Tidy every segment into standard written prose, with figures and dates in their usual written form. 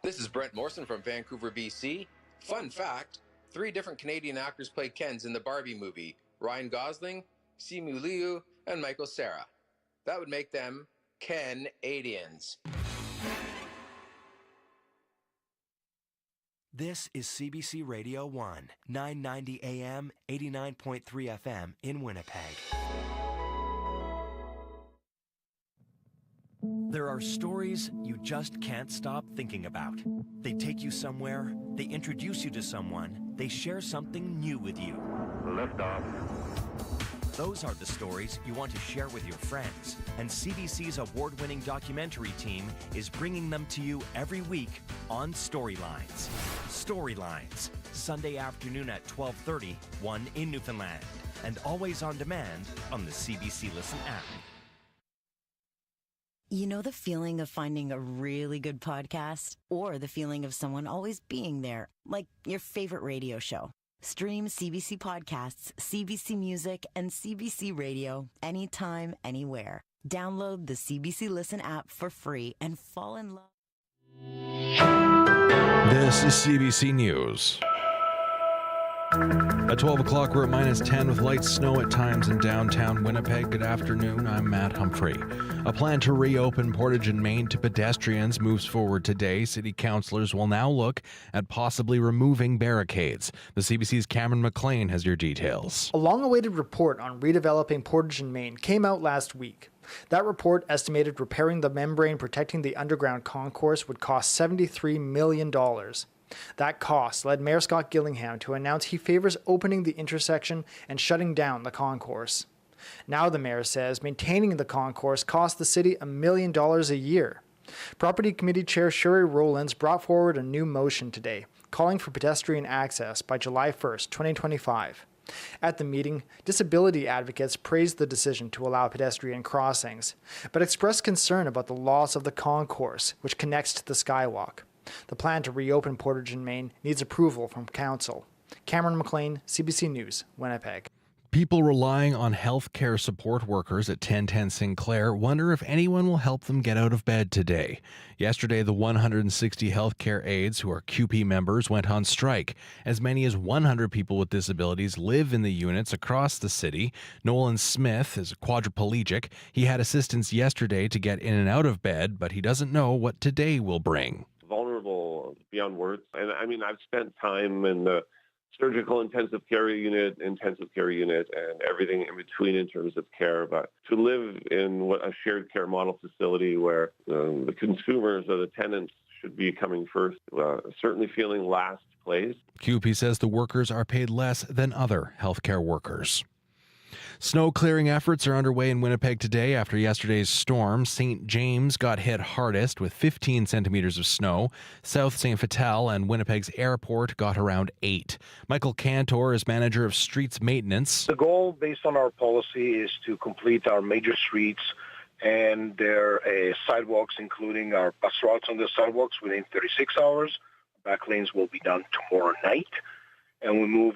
This is Brent Morrison from Vancouver, BC. Fun fact, 3 different Canadian actors played Kens in the Barbie movie. Ryan Gosling, Simu Liu, and Michael Cera. That would make them Ken-Adians. This is CBC Radio 1, 990 AM, 89.3 FM in Winnipeg. There are stories you just can't stop thinking about. They take you somewhere, they introduce you to someone, they share something new with you. Liftoff. Those are the stories you want to share with your friends, and CBC's award-winning documentary team is bringing them to you every week on Storylines. Storylines, Sunday afternoon at 12:30, 1 in Newfoundland, and always on demand on the CBC Listen app. You know the feeling of finding a really good podcast? Or the feeling of someone always being there, like your favorite radio show? Stream CBC Podcasts, CBC Music, and CBC Radio anytime, anywhere. Download the CBC Listen app for free and fall in love. This is CBC News. At 12 o'clock, we're at -10 with light snow at times in downtown Winnipeg. Good afternoon, I'm Matt Humphrey. A plan to reopen Portage and Main to pedestrians moves forward today. City councillors will now look at possibly removing barricades. The CBC's Cameron McLean has your details. A long-awaited report on redeveloping Portage and Main came out last week. That report estimated repairing the membrane protecting the underground concourse would cost $73 million. That cost led Mayor Scott Gillingham to announce he favors opening the intersection and shutting down the concourse. Now the mayor says maintaining the concourse costs the city $1 million a year. Property Committee Chair Sherry Rowlands brought forward a new motion today, calling for pedestrian access by July 1st, 2025. At the meeting, disability advocates praised the decision to allow pedestrian crossings, but expressed concern about the loss of the concourse, which connects to the skywalk. The plan to reopen Portage and Main needs approval from council. Cameron McLean, CBC News, Winnipeg. People relying on healthcare support workers at 1010 Sinclair wonder if anyone will help them get out of bed today. Yesterday, the 160 healthcare aides who are QP members went on strike. As many as 100 people with disabilities live in the units across the city. Nolan Smith is quadriplegic. He had assistance yesterday to get in and out of bed, but he doesn't know what today will bring. Vulnerable beyond words. And I mean, I've spent time in the surgical intensive care unit, and everything in between in terms of care. But to live in a shared care model facility where the consumers or the tenants should be coming first, certainly feeling last place. QP says the workers are paid less than other healthcare workers. Snow clearing efforts are underway in Winnipeg today after yesterday's storm. St. James got hit hardest with 15 centimeters of snow. South St. Vital and Winnipeg's airport got around 8. Michael Cantor is manager of streets maintenance. The goal, based on our policy, is to complete our major streets and their sidewalks, including our bus routes on the sidewalks, within 36 hours. Back lanes will be done tomorrow night. And we move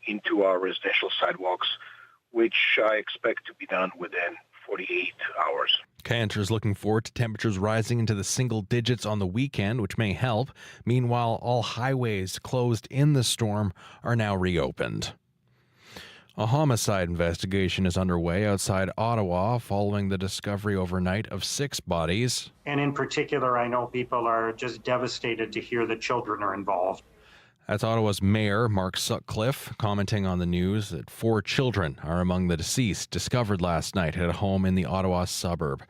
into our residential sidewalks, which I expect to be done within 48 hours. Cantor is looking forward to temperatures rising into the single digits on the weekend, which may help. Meanwhile, all highways closed in the storm are now reopened. A homicide investigation is underway outside Ottawa following the discovery overnight of 6 bodies. And in particular, I know people are just devastated to hear that children are involved. That's Ottawa's Mayor, Mark Sutcliffe, commenting on the news that 4 children are among the deceased discovered last night at a home in the Ottawa suburb.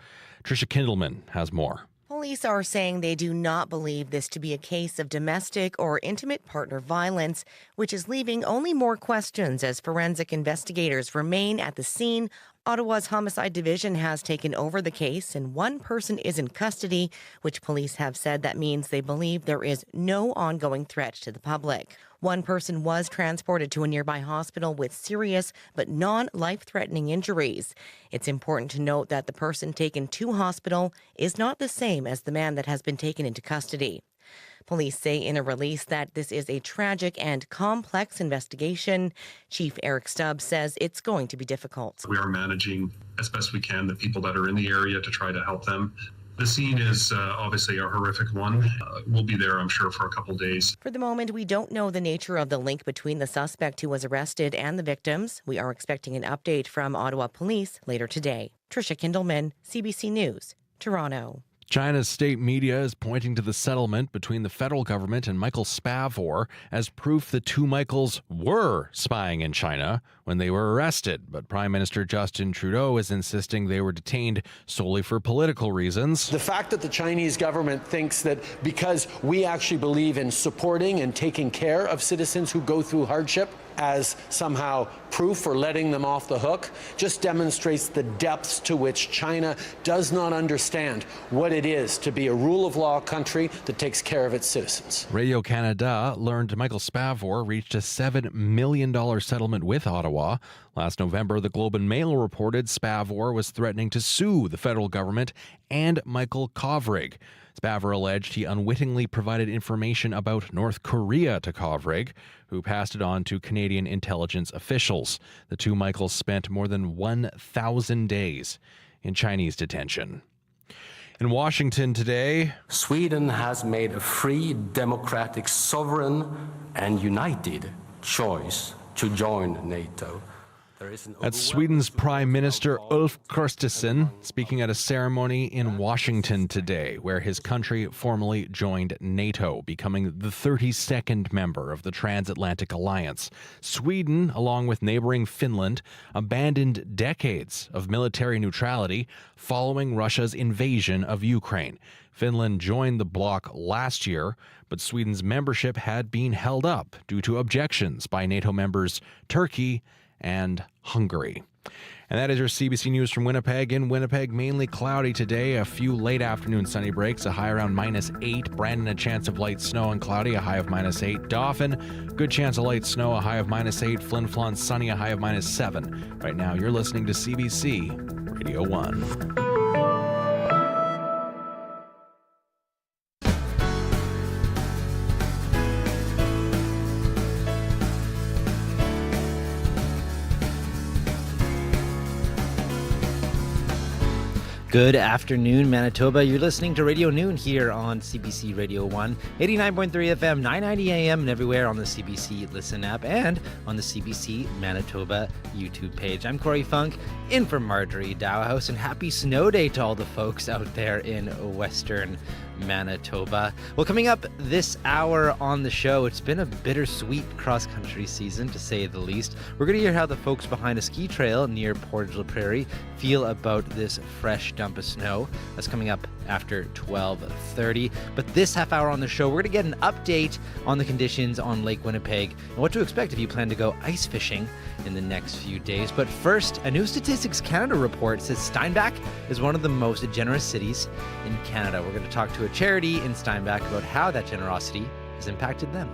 Tricia Kindleman has more. Police are saying they do not believe this to be a case of domestic or intimate partner violence, which is leaving only more questions as forensic investigators remain at the scene. Ottawa's Homicide Division has taken over the case, and 1 person is in custody, which police have said that means they believe there is no ongoing threat to the public. 1 person was transported to a nearby hospital with serious but non-life-threatening injuries. It's important to note that the person taken to hospital is not the same as the man that has been taken into custody. Police say in a release that this is a tragic and complex investigation. Chief Eric Stubbs says it's going to be difficult. We are managing as best we can the people that are in the area to try to help them The scene is obviously a horrific one. We'll be there, I'm sure, for a couple days. For the moment, we don't know the nature of the link between the suspect who was arrested and the victims. We are expecting an update from Ottawa Police later today. Trisha Kindleman, CBC News, Toronto. China's state media is pointing to the settlement between the federal government and Michael Spavor as proof the two Michaels were spying in China when they were arrested. But Prime Minister Justin Trudeau is insisting they were detained solely for political reasons. The fact that the Chinese government thinks that because we actually believe in supporting and taking care of citizens who go through hardship as somehow proof for letting them off the hook just demonstrates the depths to which China does not understand what it is to be a rule of law country that takes care of its citizens. Radio-Canada learned Michael Spavor reached a $7 million settlement with Ottawa. Last November, the Globe and Mail reported Spavor was threatening to sue the federal government and Michael Kovrig. Spavor alleged he unwittingly provided information about North Korea to Kovrig, who passed it on to Canadian intelligence officials. The two Michaels spent more than 1,000 days in Chinese detention. In Washington today, Sweden has made a free, democratic, sovereign, and united choice to join NATO. That's Sweden's Prime Minister Ulf Kristersson speaking at a ceremony in Washington today, where his country formally joined NATO, becoming the 32nd member of the Transatlantic Alliance. Sweden, along with neighboring Finland, abandoned decades of military neutrality following Russia's invasion of Ukraine. Finland joined the bloc last year, but Sweden's membership had been held up due to objections by NATO members Turkey and Hungary. And that is your CBC News from Winnipeg. In Winnipeg, mainly cloudy today. A few late afternoon sunny breaks, a high around -8. Brandon, a chance of light snow and cloudy, a high of -8. Dauphin, good chance of light snow, a high of -8. Flin Flon, sunny, a high of -7. Right now, you're listening to CBC Radio 1. Good afternoon, Manitoba. You're listening to Radio Noon here on CBC Radio 1, 89.3 FM, 990 AM, and everywhere on the CBC Listen app and on the CBC Manitoba YouTube page. I'm Corey Funk, in for Marjorie Dowhouse, and happy snow day to all the folks out there in Western Manitoba. Well, coming up this hour on the show, it's been a bittersweet cross-country season, to say the least. We're going to hear how the folks behind a ski trail near Portage la Prairie feel about this fresh dump of snow. That's coming up after 12:30. But this half hour on the show, we're going to get an update on the conditions on Lake Winnipeg and what to expect if you plan to go ice fishing in the next few days. But first, a new Statistics Canada report says Steinbach is one of the most generous cities in Canada. We're going to talk to a charity in Steinbach about how that generosity has impacted them.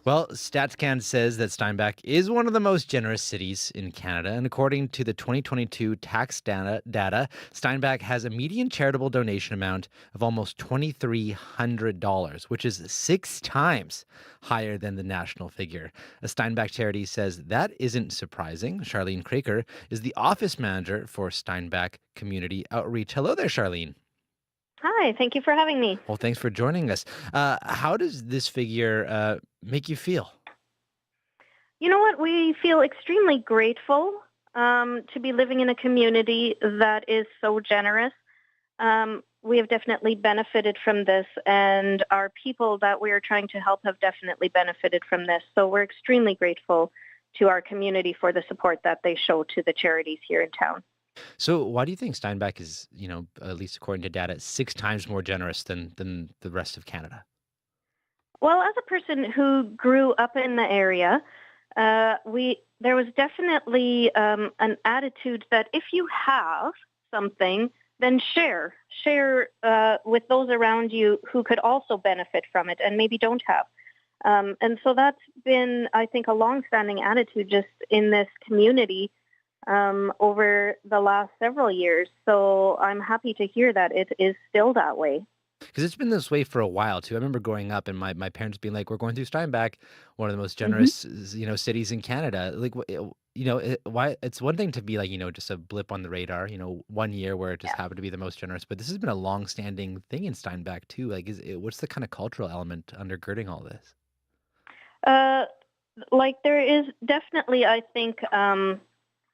Well, StatsCan says that Steinbach is one of the most generous cities in Canada, and according to the 2022 tax data, Steinbach has a median charitable donation amount of almost $2,300, which is 6 times higher than the national figure. A Steinbach charity says that isn't surprising. Charlene Craker is the office manager for Steinbach Community Outreach. Hello there, Charlene. Hi, thank you for having me. Well, thanks for joining us. How does this figure make you feel? You know what? We feel extremely grateful to be living in a community that is so generous. We have definitely benefited from this, and our people that we are trying to help have definitely benefited from this. So we're extremely grateful to our community for the support that they show to the charities here in town. So why do you think Steinbach is, at least according to data, 6 times more generous than the rest of Canada? Well, as a person who grew up in the area, there was definitely an attitude that if you have something, then share with those around you who could also benefit from it and maybe don't have. And so that's been, I think, a longstanding attitude just in this community over the last several years. So I'm happy to hear that it is still that way. Because it's been this way for a while, too. I remember growing up and my parents being like, we're going through Steinbach, one of the most generous, cities in Canada. Like, it's one thing to be like, just a blip on the radar, 1 year where it just happened to be the most generous, but this has been a long-standing thing in Steinbach too. Like, what's the kind of cultural element undergirding all this? There is definitely, I think, an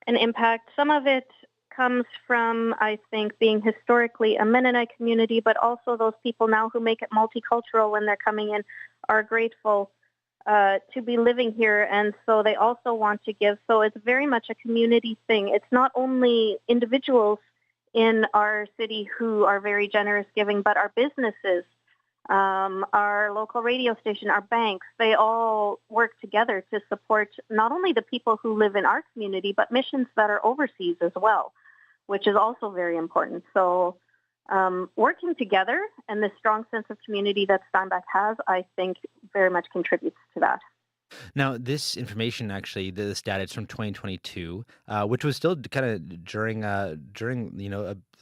impact. Some of it comes from, I think, being historically a Mennonite community, but also those people now who make it multicultural when they're coming in are grateful to be living here, and so they also want to give. So it's very much a community thing. It's not only individuals in our city who are very generous giving, but our businesses, our local radio station, our banks, they all work together to support not only the people who live in our community, but missions that are overseas as well, which is also very important. So working together and the strong sense of community that Steinbach has, I think, very much contributes to that. Now, this information, actually, this data is from 2022, which was still kind of during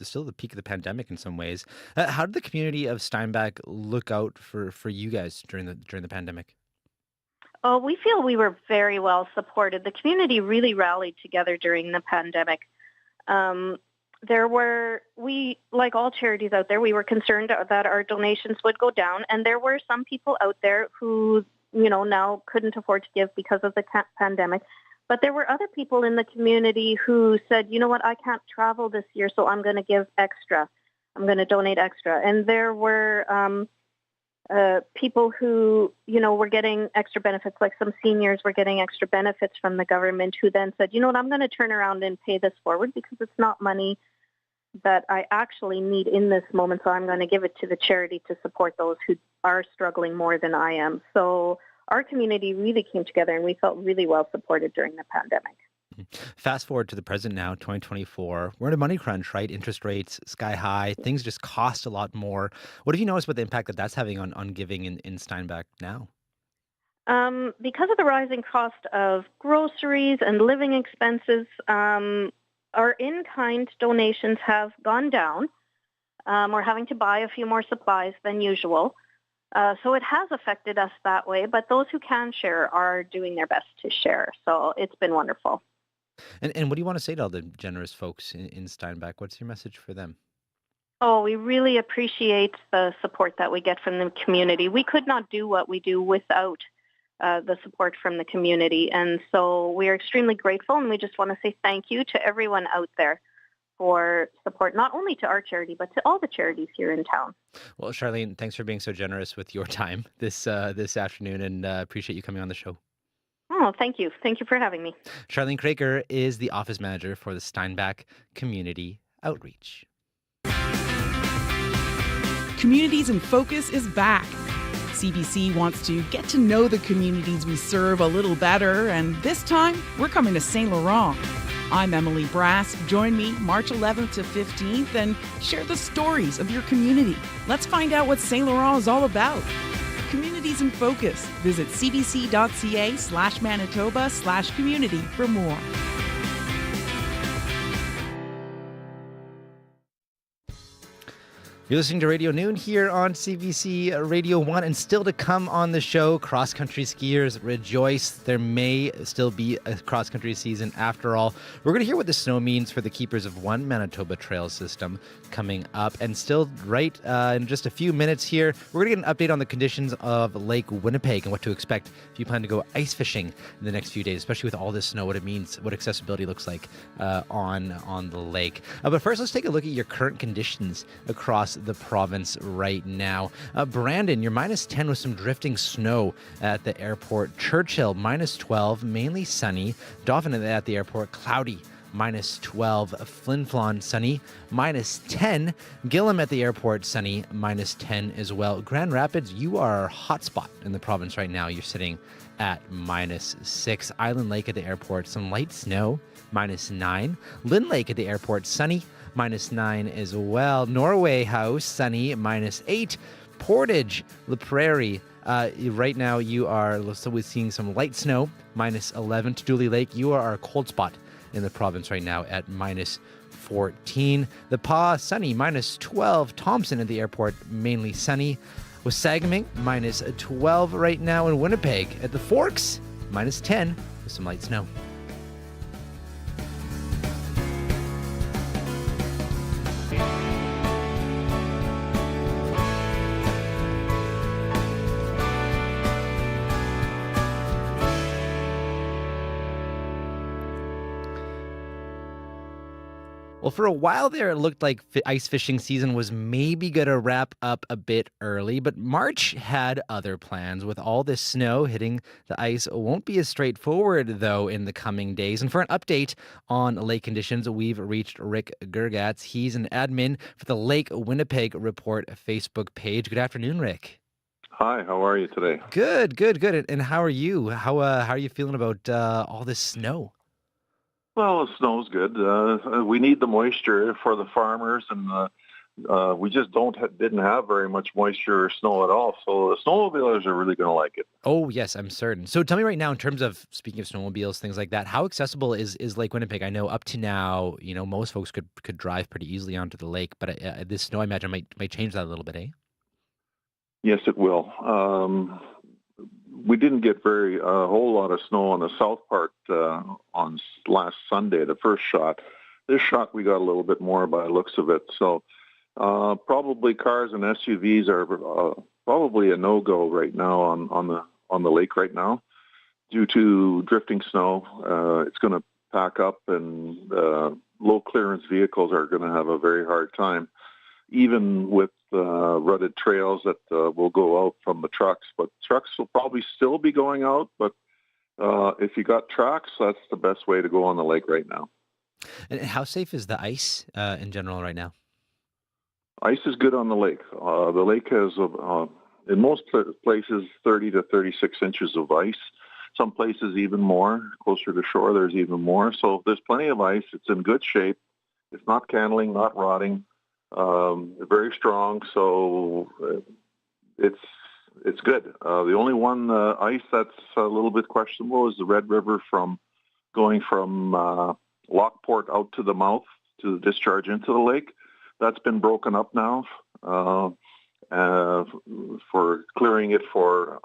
still the peak of the pandemic in some ways. How did the community of Steinbach look out for you guys during the pandemic? Oh, we feel we were very well supported. The community really rallied together during the pandemic. We, like all charities out there, we were concerned that our donations would go down, and there were some people out there who, now couldn't afford to give because of the pandemic. But there were other people in the community who said, you know what, I can't travel this year, so I'm going to give extra. I'm going to donate extra. And there were people who, were getting extra benefits, like some seniors were getting extra benefits from the government, who then said, you know what, I'm going to turn around and pay this forward because it's not money that I actually need in this moment, so I'm going to give it to the charity to support those who are struggling more than I am. So our community really came together, and we felt really well supported during the pandemic. Fast forward to the present now, 2024. We're in a money crunch, right? Interest rates sky high. Things just cost a lot more. What have you noticed about the impact that that's having on giving in Steinbach now? Because of the rising cost of groceries and living expenses, our in-kind donations have gone down. We're having to buy a few more supplies than usual. So it has affected us that way, but those who can share are doing their best to share. So it's been wonderful. And what do you want to say to all the generous folks in Steinbach? What's your message for them? Oh, we really appreciate the support that we get from the community. We could not do what we do without the support from the community. And so we are extremely grateful, and we just want to say thank you to everyone out there for support, not only to our charity, but to all the charities here in town. Well, Charlene, thanks for being so generous with your time this afternoon, and appreciate you coming on the show. Oh, thank you. Thank you for having me. Charlene Kraker is the office manager for the Steinbach Community Outreach. Communities in Focus is back. CBC wants to get to know the communities we serve a little better, and this time we're coming to St. Laurent. I'm Emily Brass. Join me March 11th to 15th and share the stories of your community. Let's find out what St. Laurent is all about. Communities in Focus. Visit cbc.ca/Manitoba/community for more. You're listening to Radio Noon here on CBC Radio 1, and still to come on the show, cross-country skiers rejoice. There may still be a cross-country season after all. We're going to hear what the snow means for the keepers of one Manitoba trail system coming up. And still right in just a few minutes here, we're going to get an update on the conditions of Lake Winnipeg and what to expect if you plan to go ice fishing in the next few days, especially with all this snow, what it means, what accessibility looks like on the lake. But first, let's take a look at your current conditions across the province right now. Brandon, you're -10 with some drifting snow at the airport. Churchill, -12, mainly sunny. Dauphin at the airport, cloudy, -12. Flin Flon, sunny, -10. Gillam at the airport, sunny, -10 as well. Grand Rapids, you are our hotspot in the province right now. You're sitting at -6. Island Lake at the airport, some light snow, -9. Lynn Lake at the airport, sunny, -9 as well. Norway House, sunny, -8. Portage, La Prairie, right now you are still seeing some light snow, -11. Dooley Lake, you are our cold spot in the province right now at -14. The Pas, sunny, -12. Thompson at the airport, mainly sunny. Wasagaming, -12 right now. In Winnipeg at the Forks, -10 with some light snow. Well, for a while there, it looked like ice fishing season was maybe going to wrap up a bit early, but March had other plans. With all this snow hitting the ice, it won't be as straightforward, though, in the coming days. And for an update on lake conditions, we've reached Rick Gergatz. He's an admin for the Lake Winnipeg Report Facebook page. Good afternoon, Rick. Hi, how are you today? Good. And how are you? How are you feeling about all this snow? Well, the snow's good. We need the moisture for the farmers, and we just didn't have very much moisture or snow at all. So the snowmobilers are really going to like it. Oh, yes, I'm certain. So tell me right now, in terms of, speaking of snowmobiles, things like that, how accessible is Lake Winnipeg? I know up to now, most folks could drive pretty easily onto the lake, but this snow, I imagine, might change that a little bit, eh? Yes, it will. We didn't get a whole lot of snow on the south part on last Sunday, the first shot. This shot, we got a little bit more by the looks of it. So probably cars and SUVs are probably a no-go right now on the lake right now due to drifting snow. It's going to pack up, and low clearance vehicles are going to have a very hard time, even with rutted trails that will go out from the trucks. But trucks will probably still be going out, but if you got tracks, that's the best way to go on the lake right now. And how safe is the ice in general right now? Ice is good on the lake. The lake has, in most places, 30 to 36 inches of ice. Some places even more. Closer to shore, there's even more. So there's plenty of ice. It's in good shape. It's not candling, not rotting. Very strong, so it's good. The only one ice that's a little bit questionable is the Red River going from Lockport out to the mouth to the discharge into the lake. That's been broken up now for clearing it for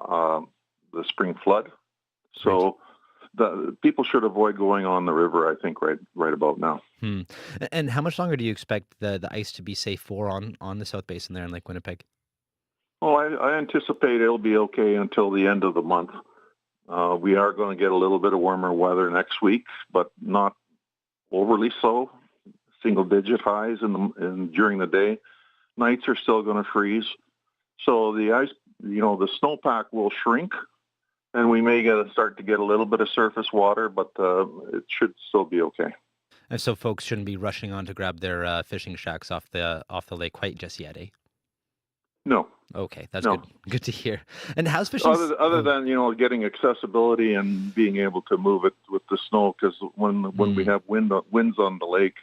the spring flood. So the people should avoid going on the river, I think, right about now. And how much longer do you expect the ice to be safe for on the South Basin there in Lake Winnipeg? Well, I anticipate it'll be okay until the end of the month. We are going to get a little bit of warmer weather next week, but not overly so. Single-digit highs during the day. Nights are still going to freeze. So the ice, the snowpack will shrink, and we may start to get a little bit of surface water, but it should still be okay. And so folks shouldn't be rushing on to grab their fishing shacks off the lake quite just yet, eh? No. Okay, that's good. Good to hear. And how's fishing? Other than getting accessibility and being able to move it with the snow, because when we have winds on the lake,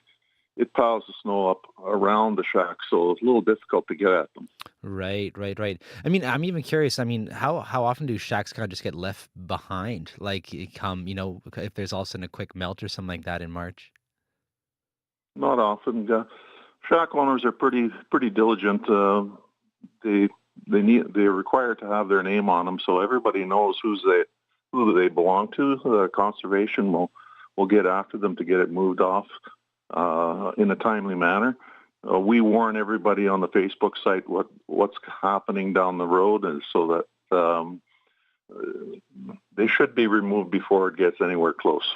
it piles the snow up around the shack, so it's a little difficult to get at them. Right. I mean, I'm even curious. I mean, how often do shacks kind of just get left behind? Like, if there's all of a sudden a quick melt or something like that in March? Not often. Shack owners are pretty diligent. They're required to have their name on them, so everybody knows who they belong to. Conservation will get after them to get it moved off in a timely manner. We warn everybody on the Facebook site what's happening down the road, and so that they should be removed before it gets anywhere close.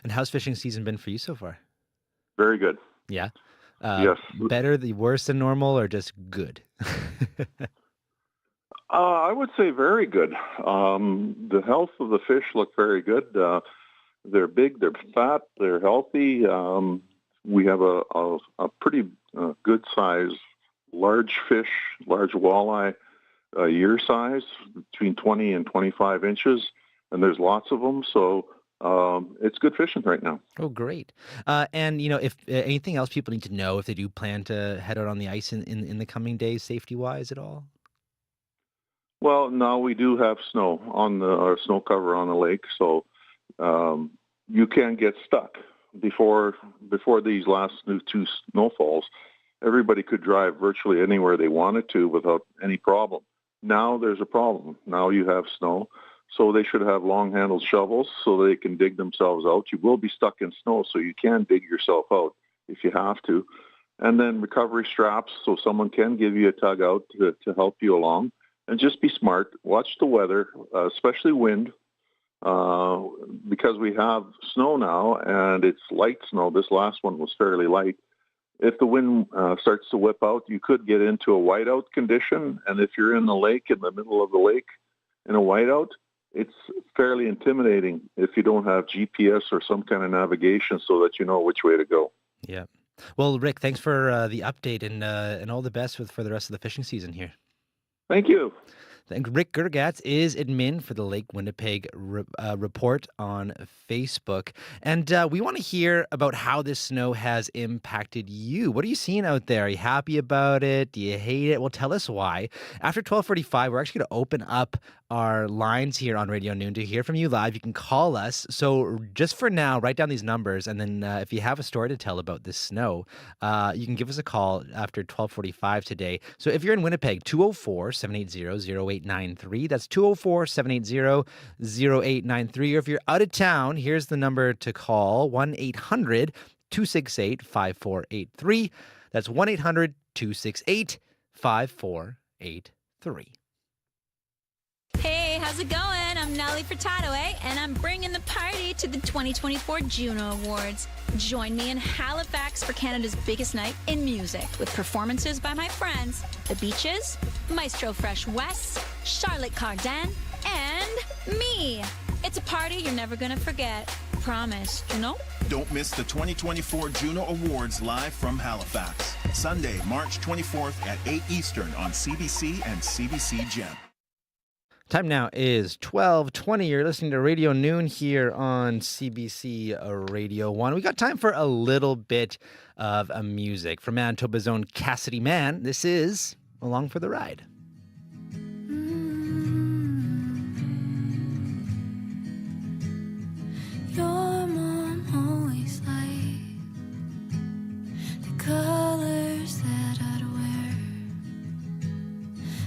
And how's fishing season been for you so far? Very good. Yeah. Yes. Better, worse than normal, or just good? I would say very good. The health of the fish look very good. They're big, they're fat, they're healthy. We have a pretty good size, large fish, large walleye, year size, between 20 and 25 inches, and there's lots of them. So it's good fishing right now. Oh, great. And, if anything else people need to know if they do plan to head out on the ice in the coming days, safety-wise at all? Well, now we do have snow on our snow cover on the lake, so you can get stuck. Before these last two snowfalls, everybody could drive virtually anywhere they wanted to without any problem. Now there's a problem. Now you have snow. So they should have long-handled shovels so they can dig themselves out. You will be stuck in snow, so you can dig yourself out if you have to. And then recovery straps so someone can give you a tug out to help you along. And just be smart. Watch the weather, especially wind. because we have snow now and it's light snow. This last one was fairly light. If the wind starts to whip out, you could get into a whiteout condition. And if you're in the lake, in the middle of the lake, in a whiteout, it's fairly intimidating if you don't have GPS or some kind of navigation so that you know which way to go. Yeah. Well, Rick, thanks for the update and all the best for the rest of the fishing season here. Thank you. Rick Gergatz is admin for the Lake Winnipeg report on Facebook. And we want to hear about how this snow has impacted you. What are you seeing out there? Are you happy about it? Do you hate it? Well, tell us why. After 12:45, we're actually going to open up our lines here on Radio Noon to hear from you live. You can call us. So just for now, write down these numbers. And then if you have a story to tell about this snow, you can give us a call after 12:45 today. So if you're in Winnipeg, 204-780-0893. That's 204-780-0893. Or if you're out of town, here's the number to call, 1-800-268-5483. That's 1-800-268-5483. Hey, how's it going? I'm Nellie Furtado, and I'm bringing the party to the 2024 Juno Awards. Join me in Halifax for Canada's biggest night in music with performances by my friends, The Beaches, Maestro Fresh West, Charlotte Cardin, and me. It's a party you're never going to forget. Promise, you know? Don't miss the 2024 Juno Awards live from Halifax. Sunday, March 24th at 8 Eastern on CBC and CBC Gem. Time now is 12:20. You're listening to Radio Noon here on CBC Radio 1. We got time for a little bit of music. From Manitoba's own Cassidy Man, this is Along for the Ride. Your mom always liked the colors that I'd wear.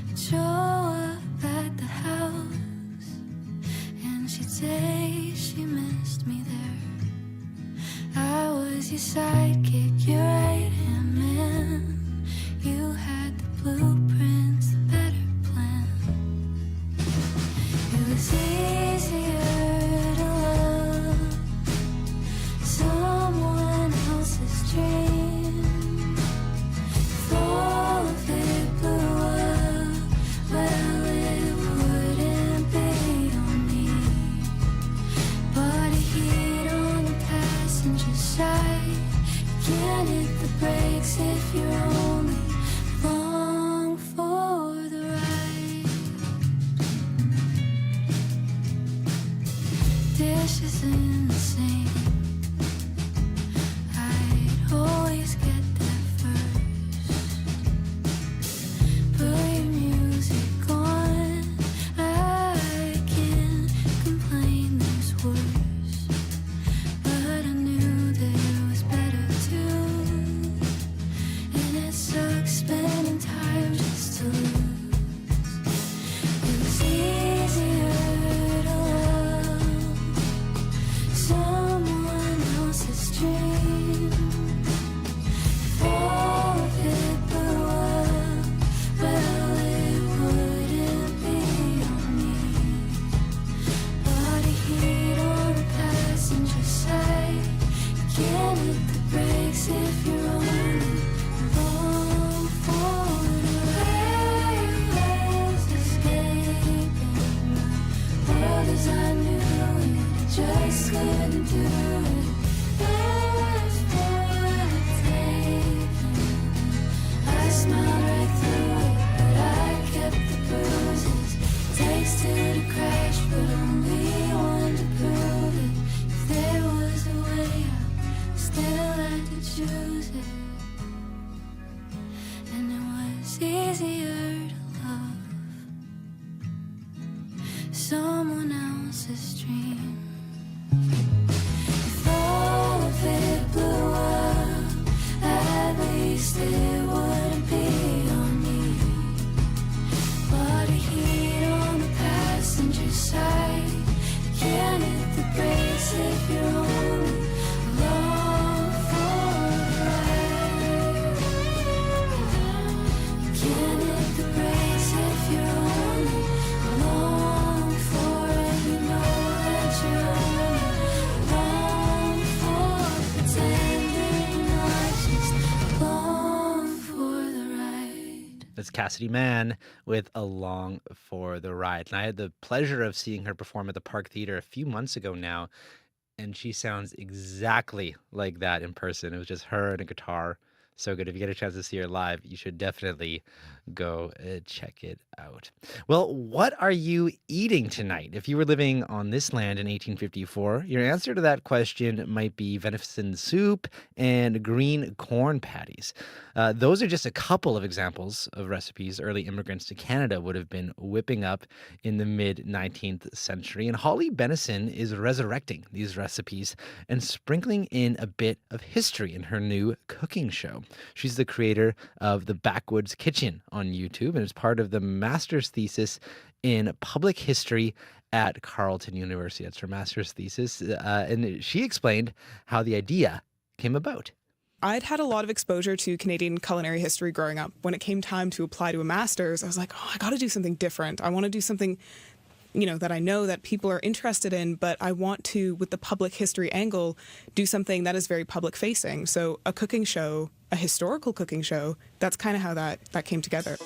I'd show up at the house and she'd say she missed me there. I was your sidekick, your right-hand man. You had the blueprints, the better plan. It was easier to love someone else's dream. If all of it blew up, well, it wouldn't be on me. Body heat on the passenger side. You can't hit the brakes if you're only along for the ride. Dishes in the sink, I'd always get there first. Put your music on, I can't complain, there's worse. But I knew there was better too. And it sucks spending time just to lose. It was easier to love someone else's dream. If all of it blew up, well, it wouldn't be on me. Body heat on the passenger side. You can't hit the brakes if you're only along for the ride. Was escaping the world as I knew it. Just couldn't do it. Left for the taking. I smiled right through it, but I kept the bruises. Takes two to crash, but only one to prove it. If there was a way out, still had to choose it. And it was easier to love someone else's dream. If all of it blew up, at least it wouldn't be on me. Body heat on the passenger side. You can't hit the brakes if you're only along for the ride. You can't hit the brakes if you're only along for it. You know that That's Cassidy Man with Along for the Ride. And I had the pleasure of seeing her perform at the Park Theater a few months ago now, and she sounds exactly like that in person. It was just her and a guitar. So good. If you get a chance to see her live, you should definitely go check it out. Well, what are you eating tonight? If you were living on this land in 1854, your answer to that question might be venison soup and green corn patties. Those are just a couple of examples of recipes early immigrants to Canada would have been whipping up in the mid-19th century. And Holly Benson is resurrecting these recipes and sprinkling in a bit of history in her new cooking show. She's the creator of the Backwoods Kitchen on YouTube and is part of the master's thesis in public history at Carleton University. That's her master's thesis. And she explained how the idea came about. I'd had a lot of exposure to Canadian culinary history growing up. When it came time to apply to a master's, I was like, I got to do something different. I want to do something, that I know that people are interested in, but I want to, with the public history angle, do something that is very public facing. So a cooking show, a historical cooking show, that's kind of how that came together.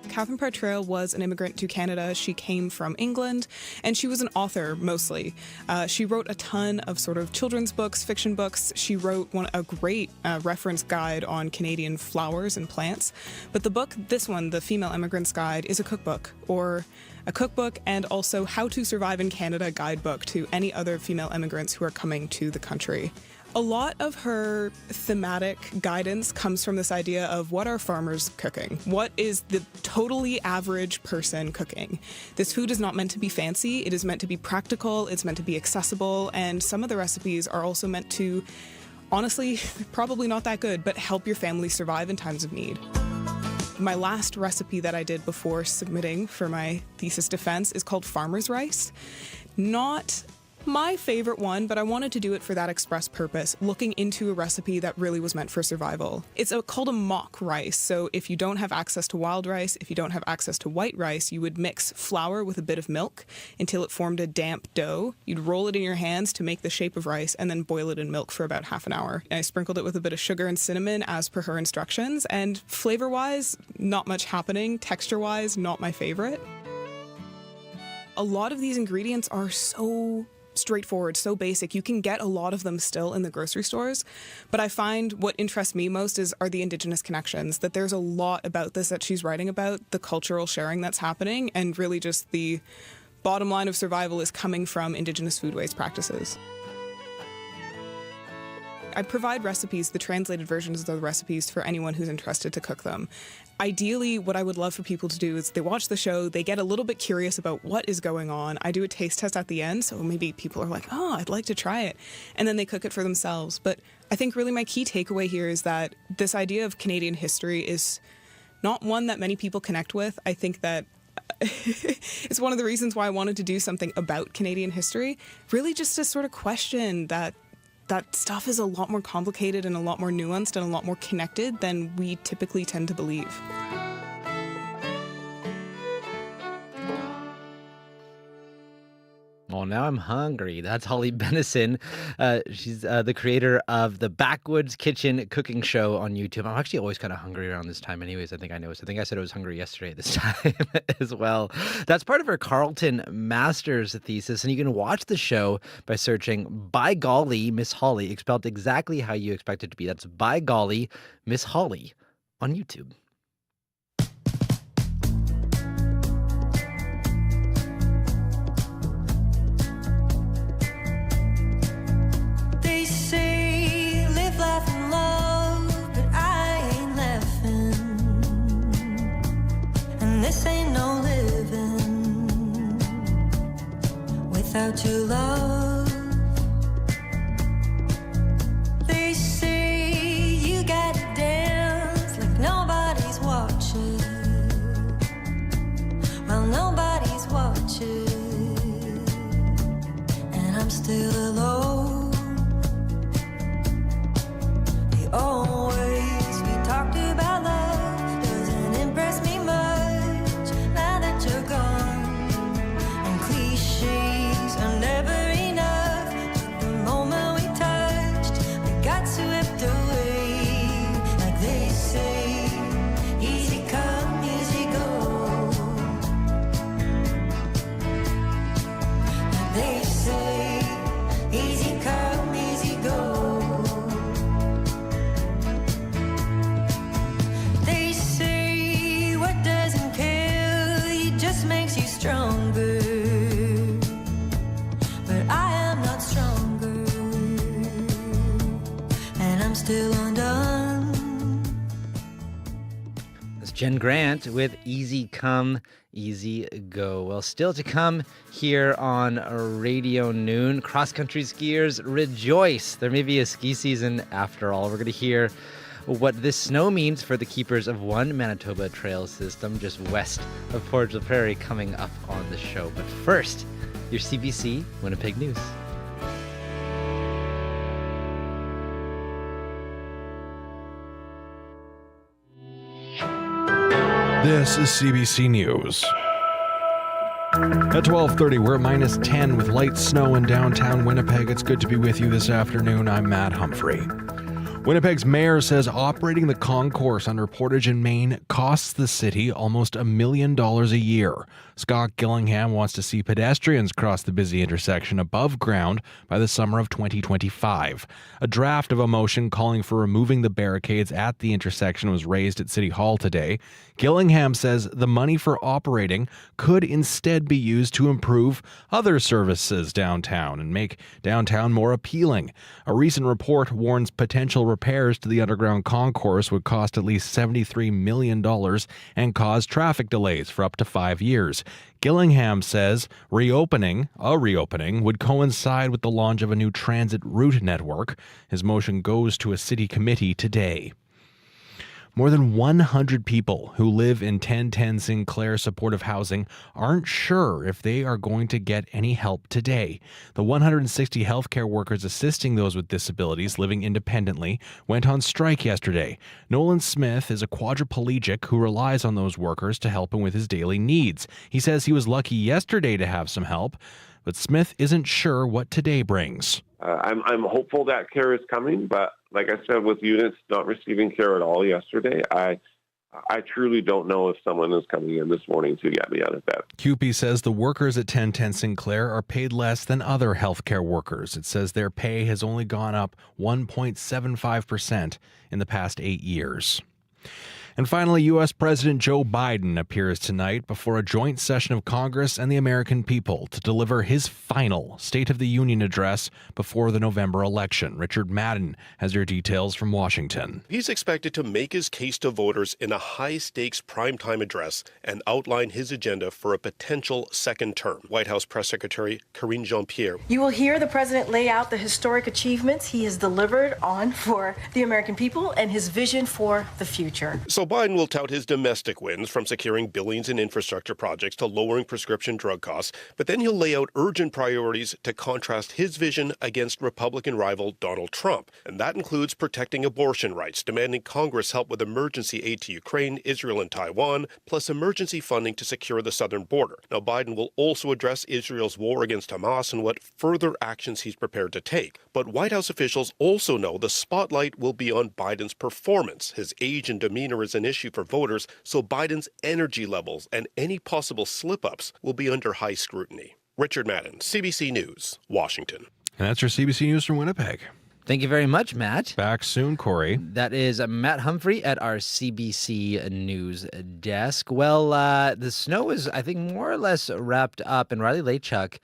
Catherine Partrail was an immigrant to Canada. She came from England, and she was an author mostly. She wrote a ton of sort of children's books, fiction books. She wrote a great reference guide on Canadian flowers and plants. But the book, this one, The Female Immigrant's Guide, is a cookbook, and also How to Survive in Canada guidebook to any other female immigrants who are coming to the country. A lot of her thematic guidance comes from this idea of what are farmers cooking? What is the totally average person cooking? This food is not meant to be fancy. It is meant to be practical. It's meant to be accessible. And some of the recipes are also meant to, honestly, probably not that good, but help your family survive in times of need. My last recipe that I did before submitting for my thesis defense is called farmer's rice. Not my favorite one, but I wanted to do it for that express purpose, looking into a recipe that really was meant for survival. It's called a mock rice, so if you don't have access to wild rice, if you don't have access to white rice, you would mix flour with a bit of milk until it formed a damp dough. You'd roll it in your hands to make the shape of rice and then boil it in milk for about half an hour. And I sprinkled it with a bit of sugar and cinnamon as per her instructions, and flavor-wise, not much happening. Texture-wise, not my favorite. A lot of these ingredients are so straightforward, so basic. You can get a lot of them still in the grocery stores, but I find what interests me most are the Indigenous connections, that there's a lot about this that she's writing about, the cultural sharing that's happening, and really just the bottom line of survival is coming from Indigenous foodways practices. I provide recipes, the translated versions of the recipes, for anyone who's interested to cook them. Ideally, what I would love for people to do is they watch the show, they get a little bit curious about what is going on. I do a taste test at the end, so maybe people are like, I'd like to try it. And then they cook it for themselves. But I think really my key takeaway here is that this idea of Canadian history is not one that many people connect with. I think that it's one of the reasons why I wanted to do something about Canadian history, really just to sort of question that stuff is a lot more complicated and a lot more nuanced and a lot more connected than we typically tend to believe. Well, now I'm hungry. That's Holly Benson. She's the creator of the Backwoods Kitchen cooking show on YouTube. I'm actually always kind of hungry around this time anyways. I think I noticed. I think I said I was hungry yesterday at this time as well. That's part of her Carleton master's thesis, and you can watch the show by searching By Golly, Miss Holly, spelled exactly how you expect it to be. That's By Golly, Miss Holly on YouTube. This ain't no living without your love. They say you gotta dance like nobody's watching. Well, nobody's watching, and I'm still alone. The old ways we talked about love doesn't impress me much. Are never enough. The moment we touched, we got swept away. Like they say, easy come, easy still undone. That's Jen Grant with Easy Come, Easy Go. Well, still to come here on Radio Noon, cross-country skiers rejoice. There may be a ski season after all. We're going to hear what this snow means for the keepers of one Manitoba trail system just west of Portage la Prairie coming up on the show. But first, your CBC Winnipeg News. This is CBC News. At 12:30, we're at minus 10 with light snow in downtown Winnipeg. It's good to be with you this afternoon. I'm Matt Humphrey. Winnipeg's mayor says operating the concourse under Portage in Main costs the city almost $1 million a year. Scott Gillingham wants to see pedestrians cross the busy intersection above ground by the summer of 2025. A draft of a motion calling for removing the barricades at the intersection was raised at City Hall today. Gillingham says the money for operating could instead be used to improve other services downtown and make downtown more appealing. A recent report warns potential repairs to the underground concourse would cost at least $73 million and cause traffic delays for up to 5 years. Gillingham says a reopening would coincide with the launch of a new transit route network. His motion goes to a city committee today. More than 100 people who live in 1010 Sinclair supportive housing aren't sure if they are going to get any help today. The 160 healthcare workers assisting those with disabilities living independently went on strike yesterday. Nolan Smith is a quadriplegic who relies on those workers to help him with his daily needs. He says he was lucky yesterday to have some help, but Smith isn't sure what today brings. I'm hopeful that care is coming, but like I said, with units not receiving care at all yesterday, I truly don't know if someone is coming in this morning to get me out of bed. CUPE says the workers at 1010 Sinclair are paid less than other healthcare workers. It says their pay has only gone up 1.75% in the past 8 years. And finally, U.S. President Joe Biden appears tonight before a joint session of Congress and the American people to deliver his final State of the Union address before the November election. Richard Madden has your details from Washington. He's expected to make his case to voters in a high-stakes primetime address and outline his agenda for a potential second term. White House Press Secretary Karine Jean-Pierre. You will hear the president lay out the historic achievements he has delivered on for the American people and his vision for the future. So Biden will tout his domestic wins, from securing billions in infrastructure projects to lowering prescription drug costs, but then he'll lay out urgent priorities to contrast his vision against Republican rival Donald Trump. And that includes protecting abortion rights, demanding Congress help with emergency aid to Ukraine, Israel, and Taiwan, plus emergency funding to secure the southern border. Now, Biden will also address Israel's war against Hamas and what further actions he's prepared to take. But White House officials also know the spotlight will be on Biden's performance. His age and demeanor is an issue for voters, so Biden's energy levels and any possible slip-ups will be under high scrutiny. Richard Madden, CBC News, Washington. And that's your CBC News from Winnipeg. Thank you very much, Matt. Back soon, Corey. That is Matt Humphrey at our CBC News desk. Well, the snow is, I think, more or less wrapped up, and Riley Lachuk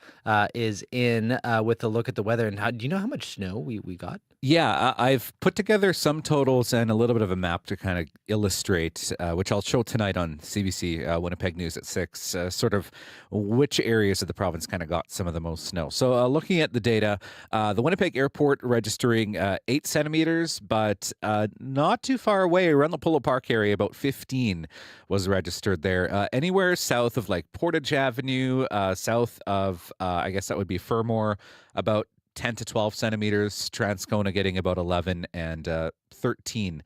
is in with a look at the weather. And do you know how much snow we got? Yeah, I've put together some totals and a little bit of a map to kind of illustrate, which I'll show tonight on CBC Winnipeg News at 6, sort of which areas of the province kind of got some of the most snow. So looking at the data, the Winnipeg Airport registering 8 centimeters, but not too far away around the Polo Park area, about 15 was registered there. Anywhere south of like Portage Avenue, south of, I guess that would be Fermor, about 10 to 12 centimeters, Transcona getting about 11, and 13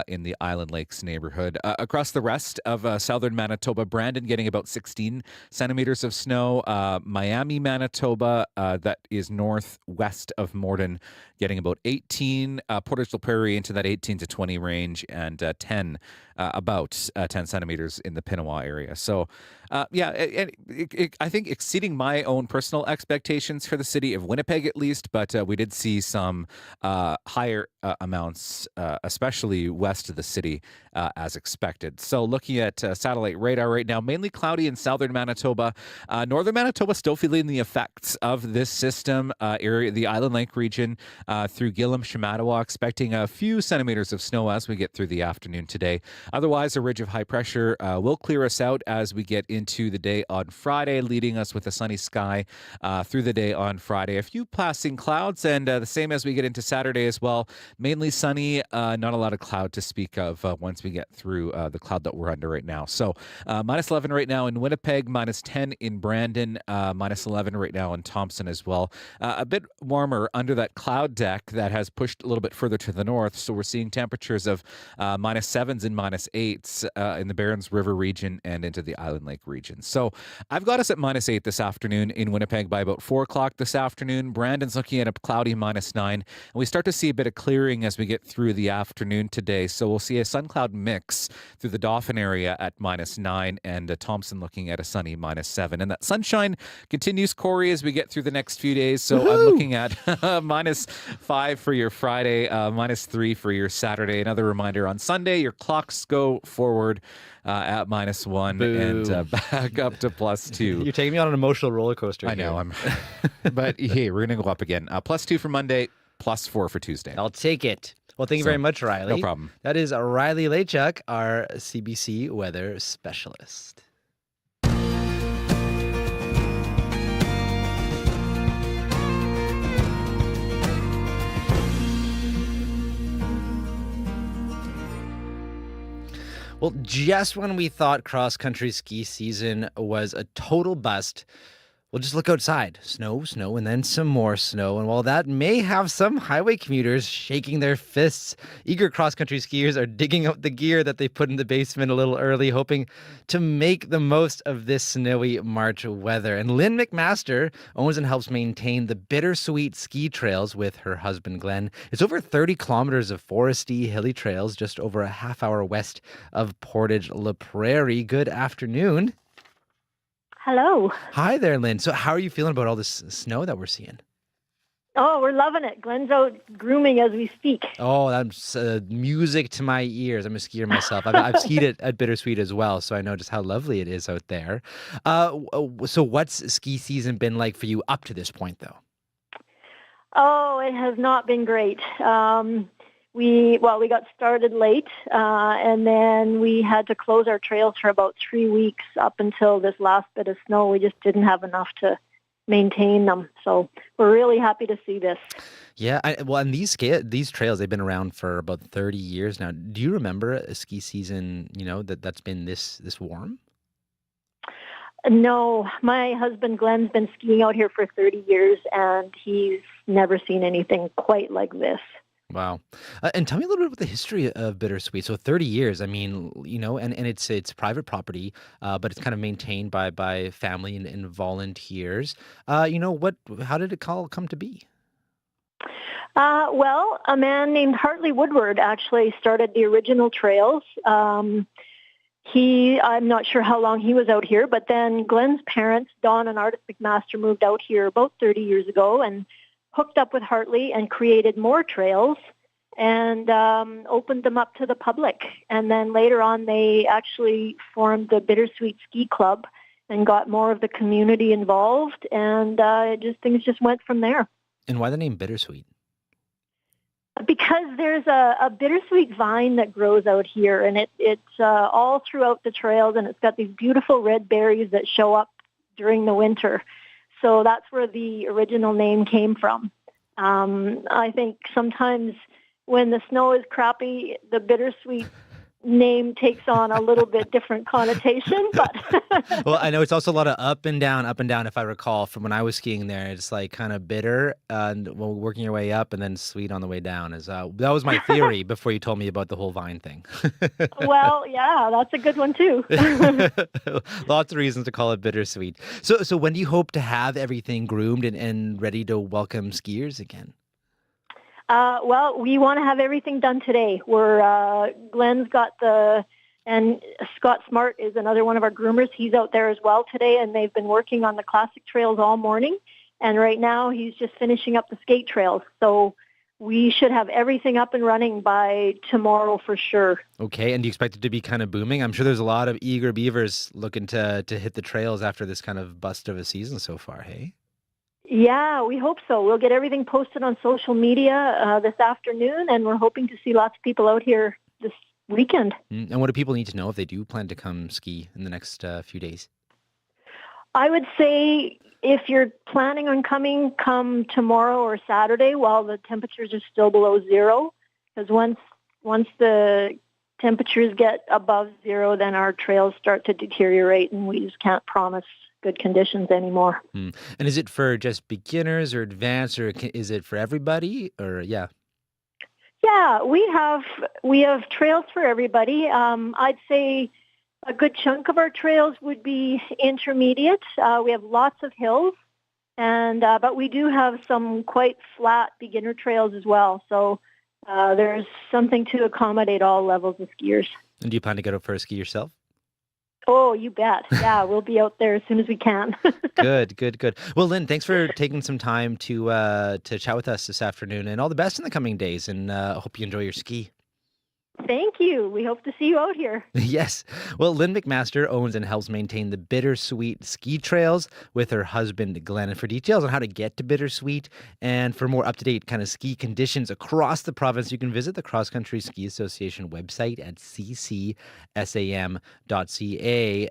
in the Island Lakes neighborhood. Across the rest of southern Manitoba, Brandon getting about 16 centimeters of snow. Miami, Manitoba, that is northwest of Morden, getting about 18. Portage la Prairie into that 18 to 20 range, and 10 centimeters in the Pinawa area. So, I think exceeding my own personal expectations for the city of Winnipeg, at least, but we did see some higher amounts, especially west of the city, as expected. So looking at satellite radar right now, mainly cloudy in southern Manitoba. Northern Manitoba still feeling the effects of this system. Area, the Island Lake region through Gillam, Shamattawa, expecting a few centimeters of snow as we get through the afternoon today. Otherwise, a ridge of high pressure will clear us out as we get into the day on Friday, leading us with a sunny sky through the day on Friday. A few passing clouds, and the same as we get into Saturday as well. Mainly sunny, not a lot of cloud to speak of once we get through the cloud that we're under right now. So minus 11 right now in Winnipeg, minus 10 in Brandon, minus 11 right now in Thompson as well. A bit warmer under that cloud deck that has pushed a little bit further to the north. So we're seeing temperatures of minus 7s and minus 8s in the Barons River region and into the Island Lake region. So I've got us at minus 8 this afternoon in Winnipeg by about 4 o'clock this afternoon. Brandon's looking at a cloudy minus 9. And we start to see a bit of clearing as we get through the afternoon today. So we'll see a sun cloud mix through the Dauphin area at minus 9 and Thompson looking at a sunny minus 7. And that sunshine continues, Corey, as we get through the next few days. So I'm looking at minus 5 for your Friday, minus 3 for your Saturday. Another reminder on Sunday, your clocks go forward at minus 1 and back up to plus 2. You're taking me on an emotional roller coaster. I know. But hey, we're going to go up again. Plus 2 for Monday, plus 4 for Tuesday. I'll take it. Well, thank you very much, Riley. No problem. That is Riley Lachuk, our CBC weather specialist. Well, just when we thought cross-country ski season was a total bust, well, just look outside. Snow, snow, and then some more snow. And while that may have some highway commuters shaking their fists, eager cross-country skiers are digging out the gear that they put in the basement a little early, hoping to make the most of this snowy March weather. And Lynn McMaster owns and helps maintain the Bittersweet Ski Trails with her husband, Glenn. It's over 30 kilometers of foresty, hilly trails just over a half hour west of Portage La Prairie. Good afternoon. Hello. Hi there, Lynn. So how are you feeling about all this snow that we're seeing? Oh, we're loving it. Glenn's out grooming as we speak. Oh, that's music to my ears. I'm a skier myself. I've skied at Bittersweet as well, so I know just how lovely it is out there. So what's ski season been like for you up to this point, though? Oh, it has not been great. We got started late, and then we had to close our trails for about 3 weeks up until this last bit of snow. We just didn't have enough to maintain them. So we're really happy to see this. Yeah, and these trails, they've been around for about 30 years now. Do you remember a ski season, that's been this warm? No, my husband Glenn's been skiing out here for 30 years, and he's never seen anything quite like this. Wow. And tell me a little bit about the history of Bittersweet. So 30 years, I mean, and it's private property, but it's kind of maintained by family and volunteers. How did it come to be? Well, a man named Hartley Woodward actually started the original trails. I'm not sure how long he was out here, but then Glenn's parents, Don and Ardith McMaster, moved out here about 30 years ago and hooked up with Hartley and created more trails and opened them up to the public. And then later on, they actually formed the Bittersweet Ski Club and got more of the community involved, and things just went from there. And why the name Bittersweet? Because there's a bittersweet vine that grows out here, and it's all throughout the trails, and it's got these beautiful red berries that show up during the winter. So that's where the original name came from. I think sometimes when the snow is crappy, the Bittersweet name takes on a little bit different connotation. But well, I know it's also a lot of up and down, if I recall, from when I was skiing there. It's like kind of bitter and working your way up and then sweet on the way down. That was my theory before you told me about the whole vine thing. Well, yeah, that's a good one too. Lots of reasons to call it Bittersweet. So when do you hope to have everything groomed and ready to welcome skiers again? Well, we want to have everything done today. Glenn's got and Scott Smart is another one of our groomers. He's out there as well today, and they've been working on the classic trails all morning. And right now, he's just finishing up the skate trails. So we should have everything up and running by tomorrow for sure. Okay, and do you expect it to be kind of booming? I'm sure there's a lot of eager beavers looking to hit the trails after this kind of bust of a season so far, hey? Yeah, we hope so. We'll get everything posted on social media this afternoon, and we're hoping to see lots of people out here this weekend. And what do people need to know if they do plan to come ski in the next few days? I would say if you're planning on coming, come tomorrow or Saturday while the temperatures are still below zero, because once the temperatures get above zero, then our trails start to deteriorate, and we just can't promise good conditions anymore. And is it for just beginners or advanced, or is it for everybody? Or yeah, we have trails for everybody. I'd say a good chunk of our trails would be intermediate. We have lots of hills, and but we do have some quite flat beginner trails as well. So there's something to accommodate all levels of skiers. And do you plan to get out for a ski yourself? Oh, you bet. Yeah, we'll be out there as soon as we can. Good. Well, Lynn, thanks for taking some time to chat with us this afternoon, and all the best in the coming days, and hope you enjoy your ski. Thank you. We hope to see you out here. Yes. Well, Lynn McMaster owns and helps maintain the Bittersweet Ski Trails with her husband, Glenn. And for details on how to get to Bittersweet and for more up-to-date kind of ski conditions across the province, you can visit the Cross Country Ski Association website at ccsam.ca.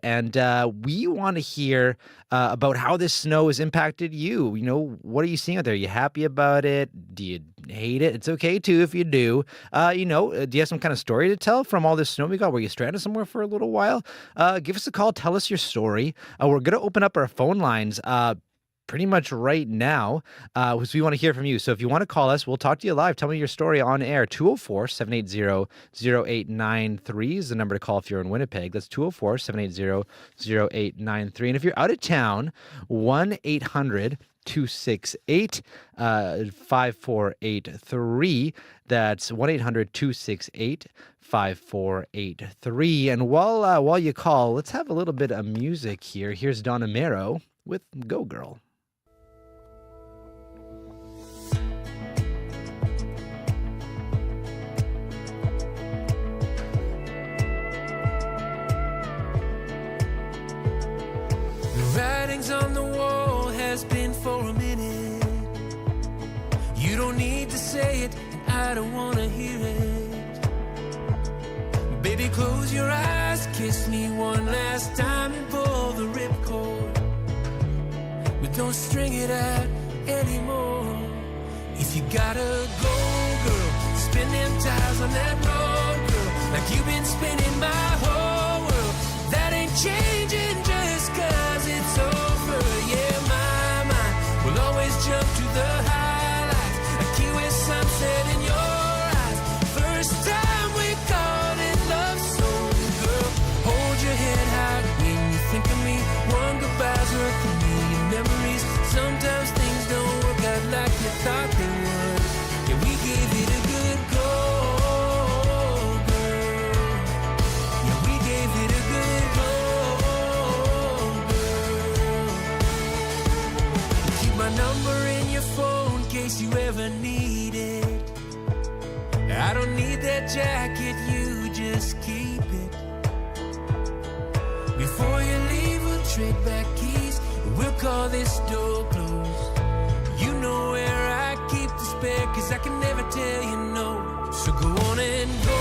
And we want to hear about how this snow has impacted you. You know, what are you seeing out there? Are you happy about it? Do you hate it? It's okay, too, if you do. Do you have some kind of story to tell from all this snow we got? Were you stranded somewhere for a little while? Give us a call. Tell us your story. We're going to open up our phone lines pretty much right now because we want to hear from you. So if you want to call us, we'll talk to you live. Tell me your story on air. 204-780-0893 is the number to call if you're in Winnipeg. That's 204-780-0893. And if you're out of town, 1-800-268-5483. That's 1-800-268-5483. And while you call, let's have a little bit of music here. Here's Donna Mero with Go Girl. The writing's on the wall has been for a minute. You don't need to say it, and I don't want to hear it. Baby, close your eyes, kiss me one last time and pull the ripcord. But don't string it out anymore. If you gotta go, girl, spin them tires on that road, girl, like you've been spinning my whole world. That ain't changing just 'cause it's over. Yeah, my mind will always jump to the highlights, a Key West sunset in your eyes. First time we called it love, so girl, hold your head high when you think of me. One goodbye's worth a million memories. Sometimes things don't work out like you thought they would. Yeah, we gave it a good go, girl. Yeah, we gave it a good go, girl. Keep my number in your phone in case you ever need it. I don't need that jacket, you just keep it. Before you leave, we'll trade back keys. We'll call this door closed. You know where I keep the spare, 'cause I can never tell you no. So go on and go,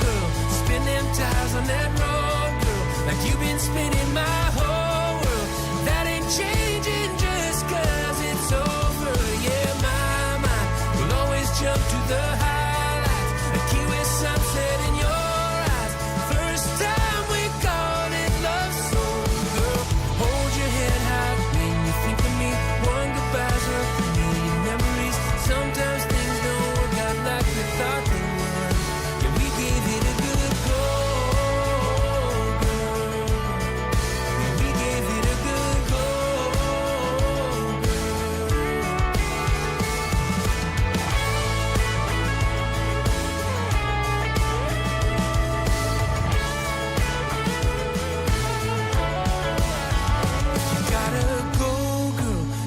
girl. Spin them tires on that road, girl, like you've been spinning my whole world. That ain't changing just 'cause it's over. Yeah, my mind will always jump to the highlights, a Key West sunset in your eyes. First time we called it love, so girl, hold your head high when you think of me. One goodbye's worth a million memories. Sometimes things don't work out like we thought they would. Yeah, we gave it a good go, girl. Yeah, we gave it a good go,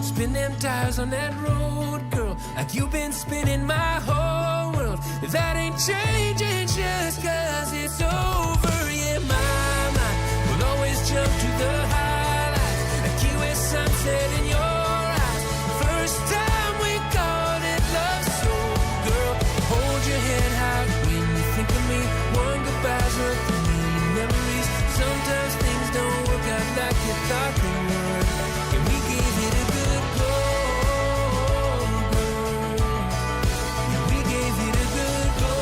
spin them tires on that road, girl, like you've been spinning my whole But that ain't changing just 'cause it's over. Yeah, my mind will always jump to the highlights, a Key West sunset in your eyes. First time we called it love, so girl, hold your head high when you think of me. One goodbye's worth a million memories. Sometimes things don't work out like you thought they would, and we gave it a good go, girl. And we gave it a good go,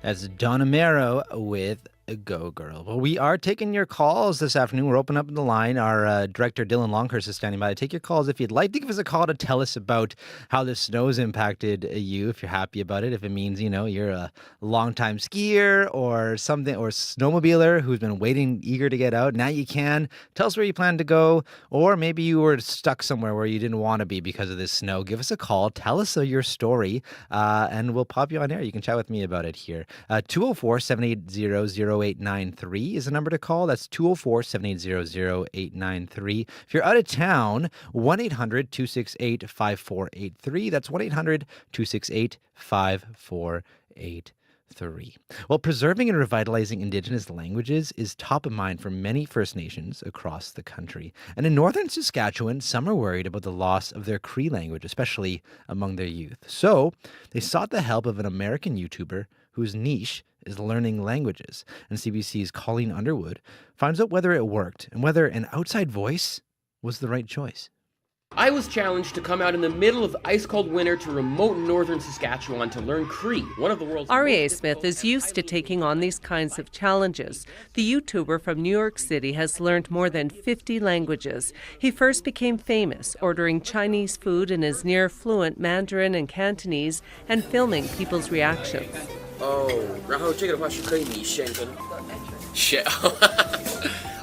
That's Donna Mero with Go Girl. Well, we are taking your calls this afternoon. We're opening up the line. Our director, Dylan Longhurst, is standing by to take your calls. If you'd like to give us a call to tell us about how the snow's impacted you, if you're happy about it, if it means, you're a longtime skier or something, or snowmobiler who's been waiting, eager to get out. Now you can. Tell us where you plan to go, or maybe you were stuck somewhere where you didn't want to be because of this snow. Give us a call. Tell us your story, and we'll pop you on air. You can chat with me about it here. 204-780-0893 is the number to call. That's 204-780-0893. If you're out of town, 1-800-268-5483. That's 1-800-268-5483. Well, preserving and revitalizing Indigenous languages is top of mind for many First Nations across the country. And in northern Saskatchewan, some are worried about the loss of their Cree language, especially among their youth. So they sought the help of an American YouTuber whose niche is learning languages. And CBC's Colleen Underwood finds out whether it worked and whether an outside voice was the right choice. I was challenged to come out in the middle of ice-cold winter to remote northern Saskatchewan to learn Cree, one of the world's R.A. Smith is used to taking on these kinds of challenges. The YouTuber from New York City has learned more than 50 languages. He first became famous ordering Chinese food in his near-fluent Mandarin and Cantonese and filming people's reactions.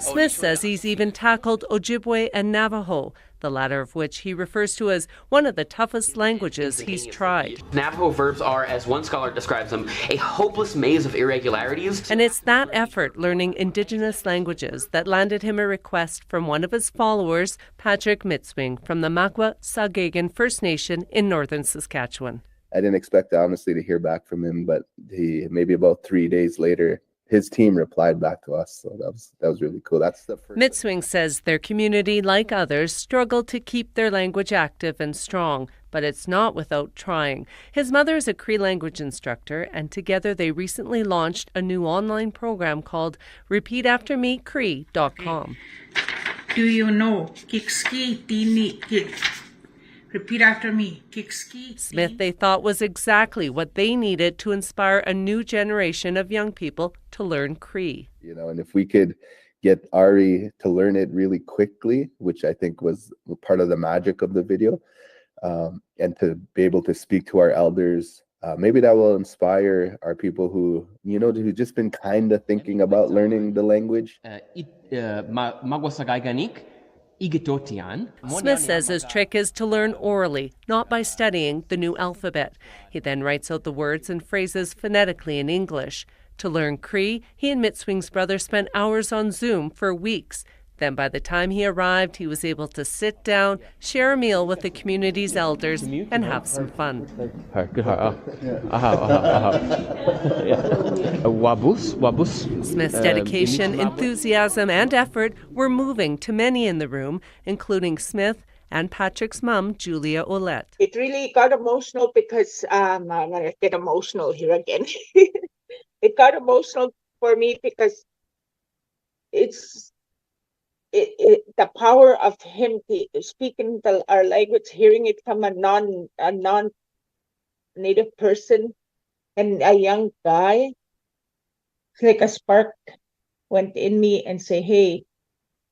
Smith says he's even tackled Ojibwe and Navajo, the latter of which he refers to as one of the toughest languages he's tried. Navajo verbs are, as one scholar describes them, a hopeless maze of irregularities. And it's that effort learning Indigenous languages that landed him a request from one of his followers, Patrick Mitswing, from the Makwa Sagagan First Nation in northern Saskatchewan. I didn't expect, honestly, to hear back from him, but maybe about 3 days later, his team replied back to us, so that was really cool. That's the first. Mitswing says their community, like others, struggle to keep their language active and strong, but it's not without trying. His mother is a Cree language instructor, and together they recently launched a new online program called RepeatAfterMeCree.com. Do you know Kikski Tini Kik? Repeat after me. Kikski. Smith, they thought, was exactly what they needed to inspire a new generation of young people to learn Cree. And if we could get Ari to learn it really quickly, which I think was part of the magic of the video, and to be able to speak to our elders, maybe that will inspire our people who've just been kind of thinking about learning the language. Smith says his trick is to learn orally, not by studying the new alphabet. He then writes out the words and phrases phonetically in English. To learn Cree, he and Mitswing's brother spent hours on Zoom for weeks. Then by the time he arrived, he was able to sit down, share a meal with the community's elders, and have some fun. Smith's dedication, enthusiasm, and effort were moving to many in the room, including Smith and Patrick's mom, Julia Ouellette. It really got emotional because, I'm going to get emotional here again. It got emotional for me because the power of him speaking our language, hearing it from a non-native person and a young guy, it's like a spark went in me and say, hey,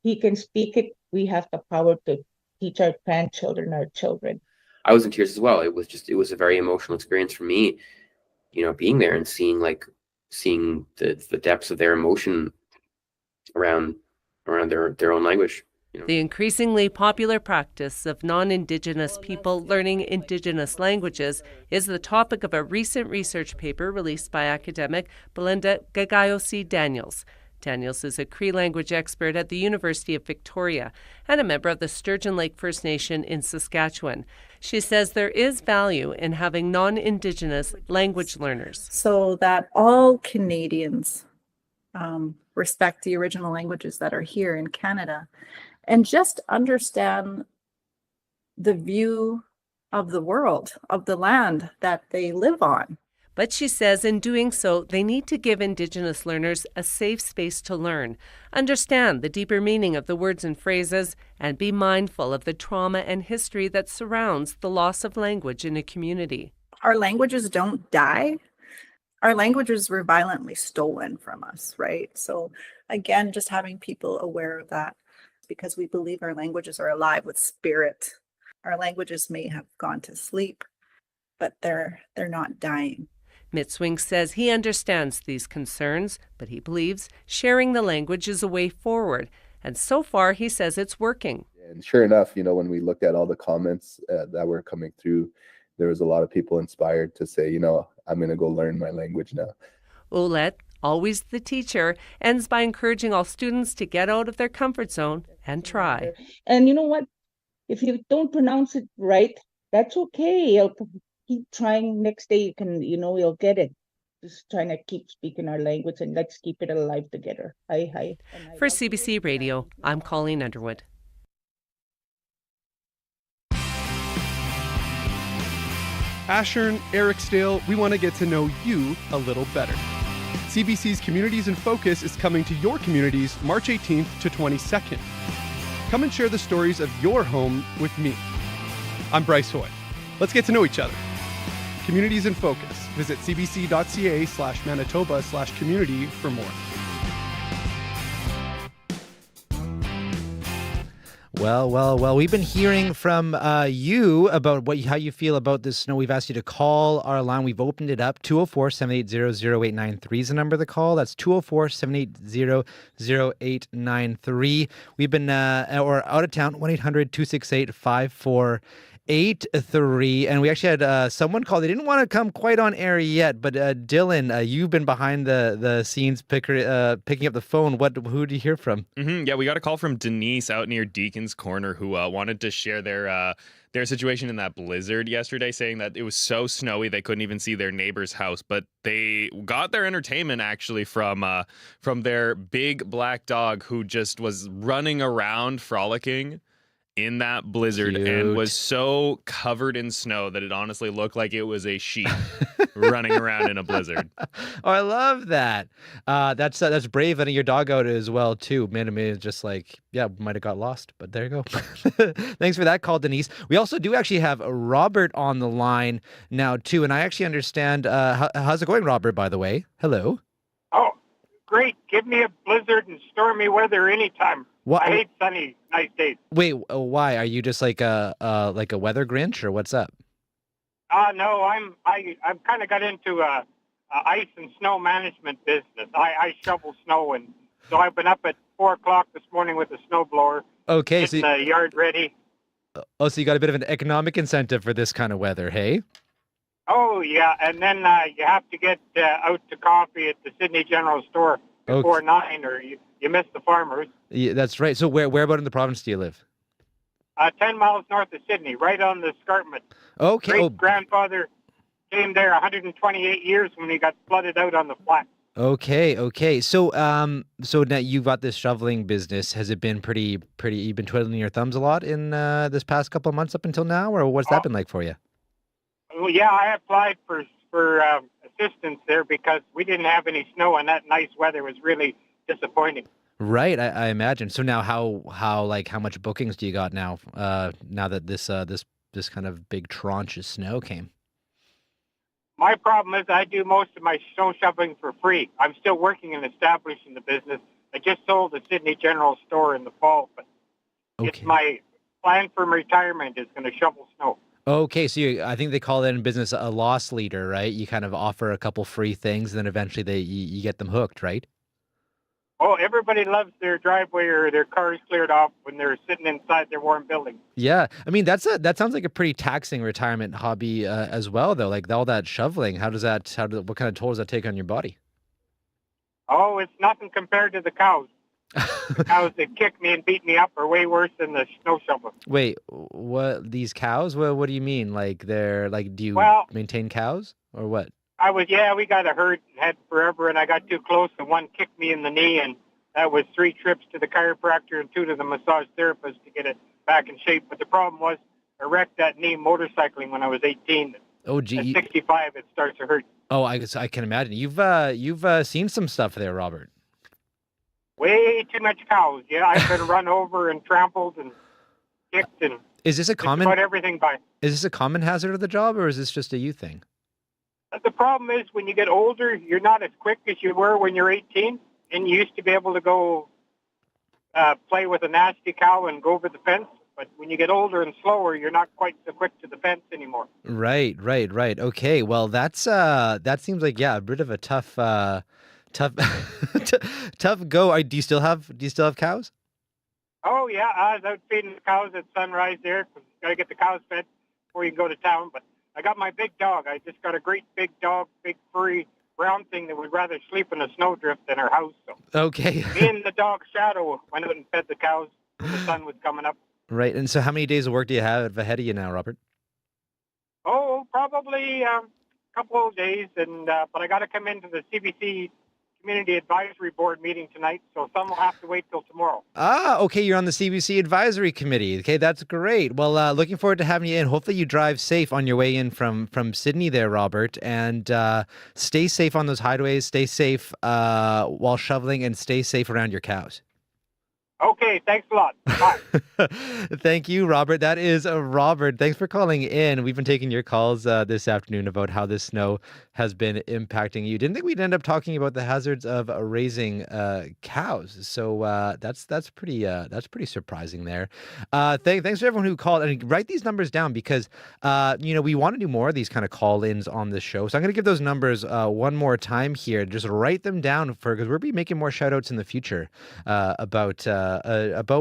he can speak it. We have the power to teach our grandchildren, our children. I was in tears as well. It was a very emotional experience for me, being there and seeing the depths of their emotion around their own language. The increasingly popular practice of non-Indigenous people learning Indigenous languages is the topic of a recent research paper released by academic Belinda Gagayosi-Daniels. Daniels is a Cree language expert at the University of Victoria and a member of the Sturgeon Lake First Nation in Saskatchewan. She says there is value in having non-Indigenous language learners, so that all Canadians respect the original languages that are here in Canada and just understand the view of the world, of the land that they live on. But she says in doing so, they need to give Indigenous learners a safe space to learn, understand the deeper meaning of the words and phrases, and be mindful of the trauma and history that surrounds the loss of language in a community. Our languages don't die. Our languages were violently stolen from us, right? So again, just having people aware of that, because we believe our languages are alive with spirit. Our languages may have gone to sleep, but they're not dying. Mitswing says he understands these concerns, but he believes sharing the language is a way forward. And so far, he says it's working. And sure enough, when we looked at all the comments that were coming through, there was a lot of people inspired to say, I'm going to go learn my language now. Olet, always the teacher, ends by encouraging all students to get out of their comfort zone and try. And you know what? If you don't pronounce it right, that's okay. You'll keep trying. Next day you'll get it. Just trying to keep speaking our language and let's keep it alive together. Hi. For CBC Radio, I'm Colleen Underwood. Ashern, Ericsdale, we want to get to know you a little better. CBC's Communities in Focus is coming to your communities March 18th to 22nd. Come and share the stories of your home with me. I'm Bryce Hoy. Let's get to know each other. Communities in Focus. Visit cbc.ca/Manitoba/community for more. Well, we've been hearing from you about how you feel about this snow. We've asked you to call our line. We've opened it up. 204-780-0893 is the number to call. That's 204-780-0893. We've been, or out of town, 1-800-268-5483. And we actually had someone call. They didn't want to come quite on air yet, but Dylan, you've been behind the scenes picking up the phone. Who did you hear from? Yeah, we got a call from Denise out near Deacon's Corner who wanted to share their situation in that blizzard yesterday, saying that it was so snowy they couldn't even see their neighbor's house, but they got their entertainment actually from their big black dog who just was running around frolicking in that blizzard. Cute. And was so covered in snow that it honestly looked like it was a sheep running around in a blizzard. Oh, I love that. That's brave, and your dog out as well too. Man, it's just like, yeah, might have got lost, but there you go. Thanks for that call, Denise. We also do actually have Robert on the line now too, and I actually understand. How's it going, Robert? By the way, hello. Oh, great! Give me a blizzard and stormy weather anytime. I hate sunny, nice days. Wait, why? Are you just like a weather Grinch, or what's up? No, I've kind of got into ice and snow management business. I shovel snow, and so I've been up at 4:00 this morning with a snowblower. Okay, getting the yard ready. Oh, so you got a bit of an economic incentive for this kind of weather, hey? Oh yeah, and then you have to get out to coffee at the Sydney General Store before 9, or you miss the farmers. Yeah, that's right. So where about in the province do you live? 10 miles north of Sydney, right on the escarpment. Okay. Great-grandfather came there 128 years when he got flooded out on the flat. Okay. So now you've got this shoveling business. Has it been pretty? You've been twiddling your thumbs a lot in this past couple of months up until now, or what's that been like for you? Well, yeah, I applied for assistance there because we didn't have any snow, and that nice weather was really disappointing. Right, I imagine. So now, how much bookings do you got now? Now that this kind of big tranche of snow came. My problem is I do most of my snow shoveling for free. I'm still working and establishing the business. I just sold the Sydney General Store in the fall, but it's my plan for retirement is going to shovel snow. Okay, so I think they call that in business a loss leader, right? You kind of offer a couple free things, and then eventually you get them hooked, right? Oh, everybody loves their driveway or their cars cleared off when they're sitting inside their warm building. Yeah, I mean that sounds like a pretty taxing retirement hobby as well, though. Like all that shoveling, what kind of toll does that take on your body? Oh, it's nothing compared to the cows. The cows that kick me and beat me up are way worse than the snow shoveling. Wait, what? These cows? What do you mean? Like they're like? Do you maintain cows or what? We got a herd and had forever, and I got too close, and one kicked me in the knee, and that was 3 trips to the chiropractor and 2 to the massage therapist to get it back in shape. But the problem was I wrecked that knee motorcycling when I was 18. Oh, gee. At 65, it starts to hurt. Oh, I can imagine. You've seen some stuff there, Robert. Way too much cows. Yeah, I've been run over and trampled and kicked and is this a common about everything by. Is this a common hazard of the job, or is this just a you thing? The problem is when you get older, you're not as quick as you were when you're 18, and you used to be able to go play with a nasty cow and go over the fence. But when you get older and slower, you're not quite so quick to the fence anymore. Right. Okay, well that seems like a bit of a tough go. Do you still have cows? Oh yeah, I was out feeding the cows at sunrise there. Got to get the cows fed before you can go to town. But I got my big dog. I just got a great big dog, big furry brown thing that would rather sleep in a snowdrift than our house. So okay. Me and the dog Shadow went out and fed the cows when the sun was coming up. Right. And so how many days of work do you have ahead of you now, Robert? Oh, probably a couple of days, and but I got to come into the CBC Community Advisory Board meeting tonight, so some will have to wait till tomorrow. Ah, okay, you're on the CBC Advisory Committee. Okay, that's great. Well, looking forward to having you in. Hopefully you drive safe on your way in from Sydney there, Robert, and stay safe on those highways, stay safe while shoveling, and stay safe around your cows. Okay, thanks a lot. Bye. Thank you, Robert. That is Robert. Thanks for calling in. We've been taking your calls this afternoon about how this snow has been impacting you. Didn't think we'd end up talking about the hazards of raising cows. So that's pretty surprising there. Thanks to everyone who called, and write these numbers down because we want to do more of these kind of call-ins on the show. So I'm going to give those numbers one more time here. Just write them down because we'll be making more shout-outs in the future about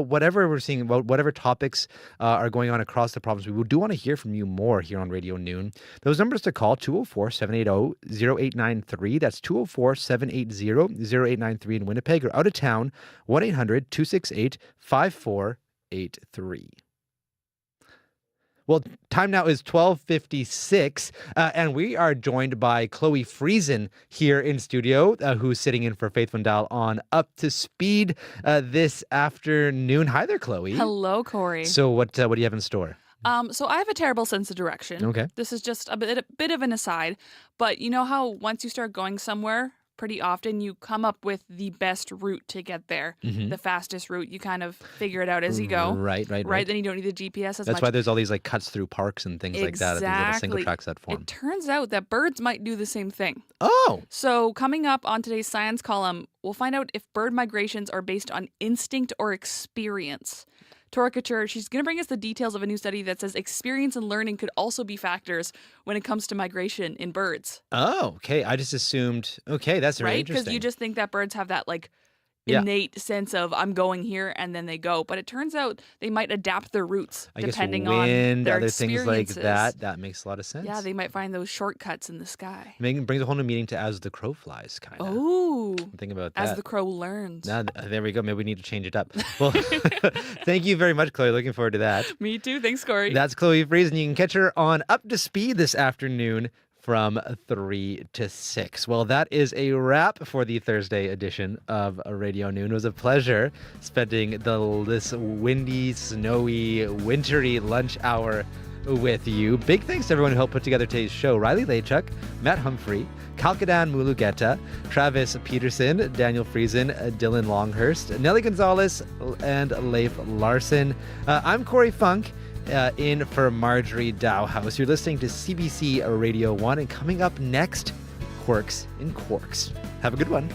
whatever we're seeing, about whatever topics are going on across the province. We do want to hear from you more here on Radio Noon. Those numbers to call, 204-780-0893. That's 204-780-0893 in Winnipeg, or out of town, 1-800-268-5483. Well, time now is 12:56, and we are joined by Chloe Friesen here in studio, who's sitting in for Faith Wendell on Up to Speed this afternoon. Hi there, Chloe. Hello, Corey. So what do you have in store? So I have a terrible sense of direction. Okay. This is just a bit of an aside, but you know how once you start going somewhere, pretty often you come up with the best route to get there, the fastest route. You kind of figure it out as you go. Right. Then you don't need the GPS as much. That's why there's all these like cuts through parks and things like that. These little single tracks that form. It turns out that birds might do the same thing. Oh. So coming up on today's science column, we'll find out if bird migrations are based on instinct or experience. Tora Couture, she's going to bring us the details of a new study that says experience and learning could also be factors when it comes to migration in birds. Oh, okay. I just assumed, okay, that's very interesting. Because you just think that birds have that innate sense of I'm going here and then they go. But it turns out they might adapt their routes depending on their other experiences. Things like that. That makes a lot of sense. Yeah, they might find those shortcuts in the sky. Megan brings a whole new meaning to As the Crow Flies, kind of. Oh. Think about that. As the crow learns. There we go. Maybe we need to change it up. Well, thank you very much, Chloe. Looking forward to that. Me too. Thanks, Corey. That's Chloe Friesen. You can catch her on Up to Speed this afternoon from 3 to 6. Well, that is a wrap for the Thursday edition of Radio Noon. It was a pleasure spending this windy, snowy, wintry lunch hour with you. Big thanks to everyone who helped put together today's show. Riley Lachuk, Matt Humphrey, Kalkadan Mulugeta, Travis Peterson, Daniel Friesen, Dylan Longhurst, Nelly Gonzalez, and Leif Larson. I'm Corey Funk. In for Marjorie Dowhouse. You're listening to CBC Radio 1, and coming up next, Quirks in Quarks. Have a good one.